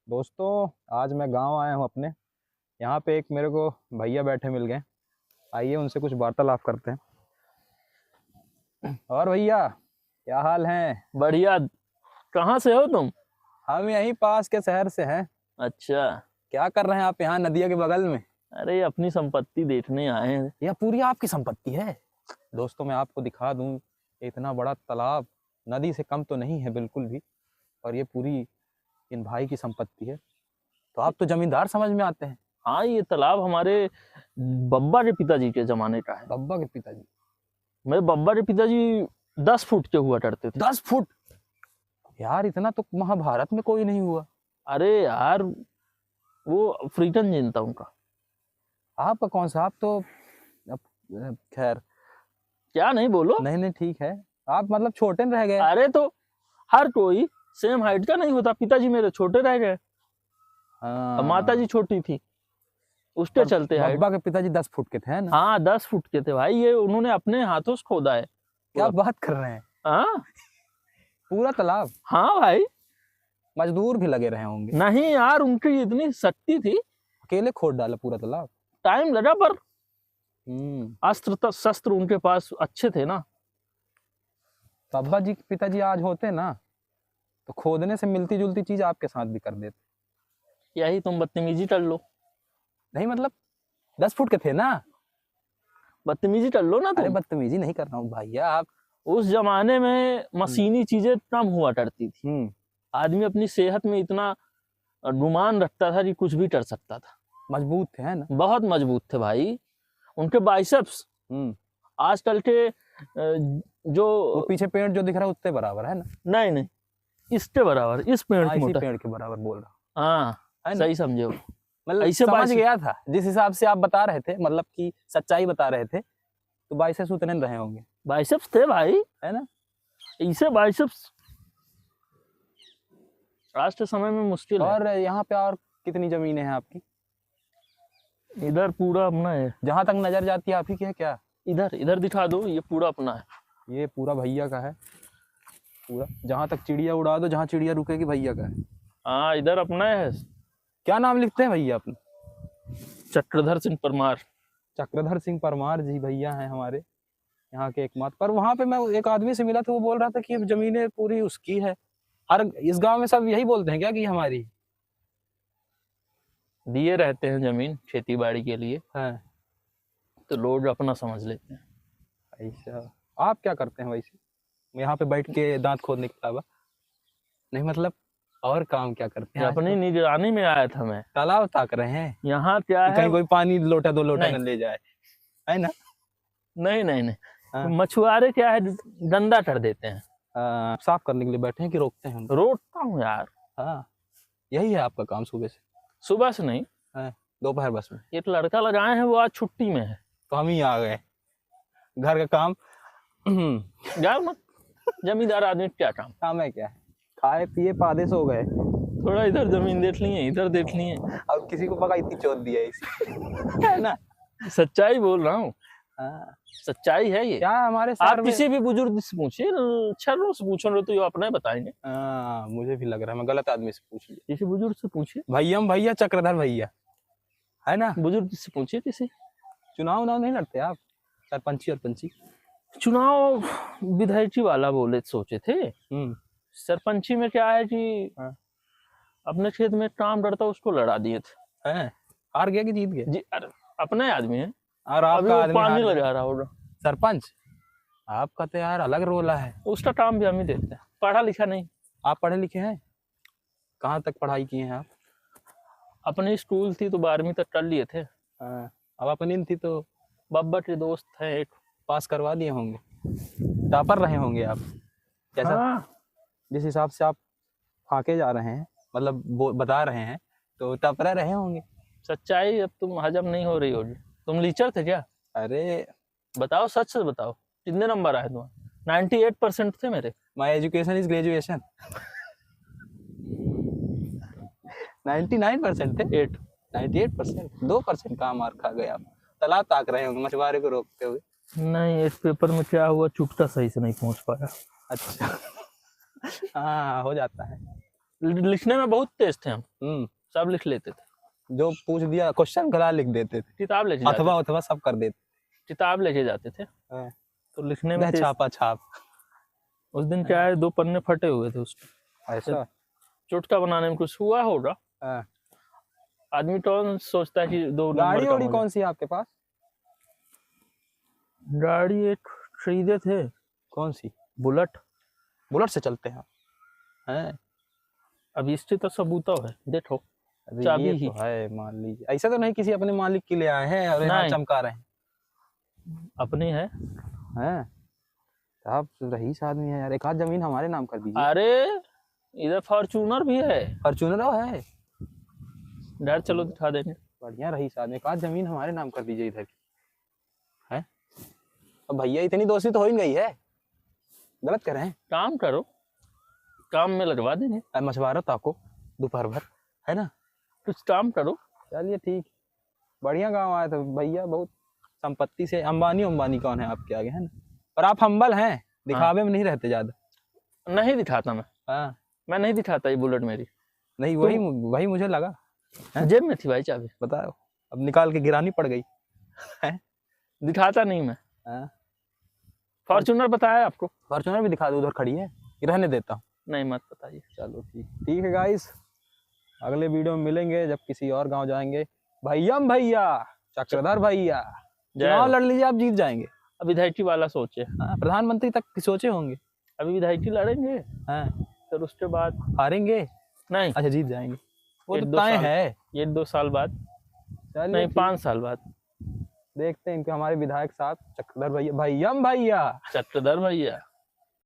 दोस्तों, आज मैं गांव आया हूं अपने। यहाँ पे एक मेरे को भैया बैठे मिल गए। आइए उनसे कुछ वार्तालाप करते हैं। और भैया, क्या हाल है? बढ़िया। कहाँ से हो तुम? हम यहीं पास के शहर से हैं। अच्छा। क्या कर रहे हैं आप यहाँ नदिया के बगल में? अरे अपनी संपत्ति देखने आए हैं। यह पूरी आपकी संपत्ति है? दोस्तों, मैं आपको दिखा दूं, इतना बड़ा तालाब नदी से कम तो नहीं है बिल्कुल भी। और ये पूरी इन भाई की संपत्ति है। तो आप तो जमींदार समझ में आते हैं। हाँ, ये तालाब हमारे बब्बा के पिताजी के जमाने का है। बब्बा के पिताजी? मेरे बब्बा के पिताजी 10 फुट के हुआ करते थे। 10 फुट? यार, इतना तो महाभारत में कोई नहीं हुआ। अरे यार, वो अफ्रीकन जीन था उनका। आपका कौन सा? आप तो खैर। क्या नहीं बोलो। नहीं नहीं, ठीक है। आप मतलब छोटे रह गए। अरे तो हर कोई सेम हाइट का नहीं होता। पिताजी मेरे छोटे रह गए, माता जी छोटी थी, उसके चलते हाइट। बब्बा के पिताजी 10 फुट के थे, है ना? हाँ, 10 फुट के थे भाई। ये उन्होंने अपने हाथों से खोदा है। क्या बात कर रहे हैं? हाँ पूरा तालाब? हाँ भाई। मजदूर भी लगे रहे होंगे। नहीं यार, उनकी इतनी शक्ति थी। अकेले खोद डाला पूरा तालाब? टाइम लगा, पर अस्त्र शस्त्र उनके पास अच्छे थे ना। बब्बा जी के पिताजी आज होते ना, तो खोदने से मिलती जुलती चीज आपके साथ भी कर देते। यही तुम बदतमीजी कर लो। नहीं मतलब 10 फुट के थे ना। बदतमीजी कर लो ना अरे तुम। बदतमीजी नहीं कर रहा हूँ भैया। आप उस जमाने में मशीनी चीजें कम हुआ करती थी। आदमी अपनी सेहत में इतना गुमान रखता था कि कुछ भी कर सकता था। मजबूत थे, है ना? बहुत मजबूत थे भाई। उनके बाइसेप्स आजकल के जो वो पीछे पेड़ जो दिख रहा है उससे बराबर है ना? नहीं नहीं, इसके बराबर, इस पेड़ हाँ, की इसी मोटा। पेड़ के बराबर बोल रहा हूँ। हाँ, सही समझे हो। मतलब ऐसे समझ गया था जिस हिसाब से आप बता रहे थे, मतलब कि सच्चाई बता रहे थे, तो बाइसेप्स उतने रहे होंगे। बाइसेप्स थे भाई, है ना? ऐसे बाइसेप्स आज के समय में मुश्किल है। और यहाँ पे और कितनी जमीनें हैं आपकी? इधर पूरा अपना है। जहां तक नजर जाती है आप ही की है क्या? इधर इधर दिखा दो, ये पूरा अपना है। ये पूरा भैया का है पूरा। जहां तक चिड़िया उड़ा दो, जहां चिड़िया रुकेगी भैया का है। हाँ, इधर अपना है। क्या नाम लिखते हैं भैया अपने? चक्रधर सिंह परमार। चक्रधर सिंह परमार जी भैया हैं हमारे यहाँ के एकमात्र। पर वहां पे मैं एक आदमी से मिला था, वो बोल रहा था कि जमीनें पूरी उसकी है। हर इस गांव में सब यही बोलते हैं क्या कि हमारी? दिए रहते हैं जमीन खेती बाड़ी के लिए, है तो लोग अपना समझ लेते हैं। ऐसा? आप क्या करते हैं वैसे यहाँ पे बैठ के दांत खोदने के अलावा? नहीं मतलब और काम क्या करते हैं? अपनी निगरानी में आया था मैं। तालाब ताक रहे हैं? यहाँ क्या है, कहीं कोई पानी लोटा दो लोटा न ले जाए, है ना? नहीं नहीं नहीं। हाँ। मछुआरे क्या है, गंदा कर देते हैं। साफ करने के लिए बैठे हैं कि रोकते हैं? रोकता हूँ यार। हाँ, यही है आपका काम सुबह से? सुबह से नहीं, दोपहर बस में। एक लड़का लगाए हैं, वो आज छुट्टी में है। तो हम ही आ गए घर का काम। यार मत, जमींदार आदमी क्या काम। काम है क्या? खाए पिए पादे सो गए। थोड़ा इधर जमीन देख लिए, इधर देख लिए, और किसी को पका इतनी चोट दिया है ना? सच्चाई बोल रहा हूँ। हाँ, सच्चाई है ये। क्या हमारे आप में... किसी भी बुजुर्ग से पूछिए, छर्रों से पूछो तो ये अपना ही बताएंगे। मुझे भी लग रहा है मैं गलत आदमी से पूछ लिया। किसी बुजुर्ग से पूछिए। भैया चक्रधर भैया, है ना? बुजुर्ग से पूछिए किसी। चुनाव नहीं लड़ते आप? सरपंची और पंची? चुनाव विधायकी वाला बोले सोचे थे। सरपंची में क्या है कि अपने क्षेत्र में काम करता उसको लड़ा दिए थे। हार गया कि जीत गया? जी, अरे अपना आदमी है। और आपका आदमी पानी लगा रहा होगा। सरपंच आपका तो यार अलग रोल है। उसका काम भी हम ही देते हैं। पढ़ा लिखा नहीं। आप पढ़े लिखे हैं? कहाँ तक पढ़ाई किए हैं आप? अपनी स्कूल थी तो 12वीं तक कर लिए थे। अब अपनी थी तो बब्बा के दोस्त है एक, पास करवा दिए होंगे। टॉपर रहे होंगे आप कैसा? जिस हिसाब से आप फाके जा रहे हैं, मतलब बता रहे हैं, तो टॉपर रहे होंगे। सच्चाई अब तुम हजम नहीं हो रही होगी। तुम लीचर थे क्या? अरे बताओ, सच से बताओ, कितने नंबर आए तुम्हारे? 98% थे मेरे। My education is graduation. 99% थे? 98%? 2% का मार खा गए आप। तालाब ताक रहे होंगे मछुआरे को रोकते हुए। नहीं, इस पेपर में क्या हुआ, चुटका सही से नहीं पहुंच पाया। अच्छा। हाँ, हो जाता है। लिखने में बहुत तेज थे हम, सब लिख लेते थे। जो पूछ दिया क्वेश्चन गला लिख देते थे, किताब लेके जाते अथवा अथवा सब कर देते। किताब लेके जाते थे, हाँ। तो लिखने में दे तेज। छापा छाप। उस दिन क्या है, 2 पन्ने फटे हुए थे उसके, ऐसा चुटका बनाने में कुछ हुआ होगा। हाँ। आदमी तो सोचता है कि 2 गाड़ी नंबर वाड़ी कम हो कौन सी है आपके पास? जाए। गाड़ी एक खरीदे थे, कौन सी? बुलेट। बुलेट से चलते हैं हैं? अब इससे तो सबूता है, देखो अभी चाबी ये ही तो है, मान लीजिए ऐसा तो नहीं किसी अपने मालिक के लिए आए हैं और यहाँ नहीं। चमका रहे हैं? अपनी है। हैं? आप रईस आदमी है यार, एक आध जमीन हमारे नाम कर दीजिए। अरे इधर फॉर्चूनर भी है, फॉर्च्यूनर है। डर चलो दिखा देंगे। बढ़िया रईस आदमी, एक आध जमीन हमारे नाम कर दीजिए इधर की। है अब भैया इतनी दोस्ती तो हो ही गई है, गलत कर रहे हैं। काम करो, काम में लगवा देंगे। मछुआरा ताको दोपहर भर, है ना? कुछ काम करो। चलिए ठीक, बढ़िया गांव आया था भैया, बहुत संपत्ति से। अंबानी कौन है आपके आगे, है ना? पर आप हम्बल हैं, दिखावे में नहीं रहते ज्यादा। नहीं दिखाता मैं, हाँ मैं नहीं दिखाता ये बुलेट मेरी। नहीं, वही वही मुझे लगा। जेब में थी भाई चाबी, बताओ, अब निकाल के गिरानी पड़ गई है। दिखाता नहीं मैं। हाँ। फॉर्चूनर बताया आपको? फॉर्च्यूनर भी दिखा दो, उधर खड़ी है, रहने देता हूँ। नहीं मत बताइए। चलो ठीक, ठीक है गाइस, अगले वीडियो में मिलेंगे जब किसी और गांव जाएंगे। भैया चक्रधर भैया, चुनाव लड़ लीजिए, आप जीत जाएंगे। अब विधायकी वाला सोचे। हाँ, प्रधानमंत्री तक की सोचे होंगे। अभी विधायकी लड़ेंगे, हाँ, फिर उसके बाद हारेंगे। नहीं, अच्छा जीत जाएंगे, वो एक तो दो तय साल। है। ये 2 साल बाद, चलिए नहीं ठीक, 5 साल बाद। देखते हैं इनके हमारे विधायक साहब चक्रधर भैया, भैया चक्रधर भैया।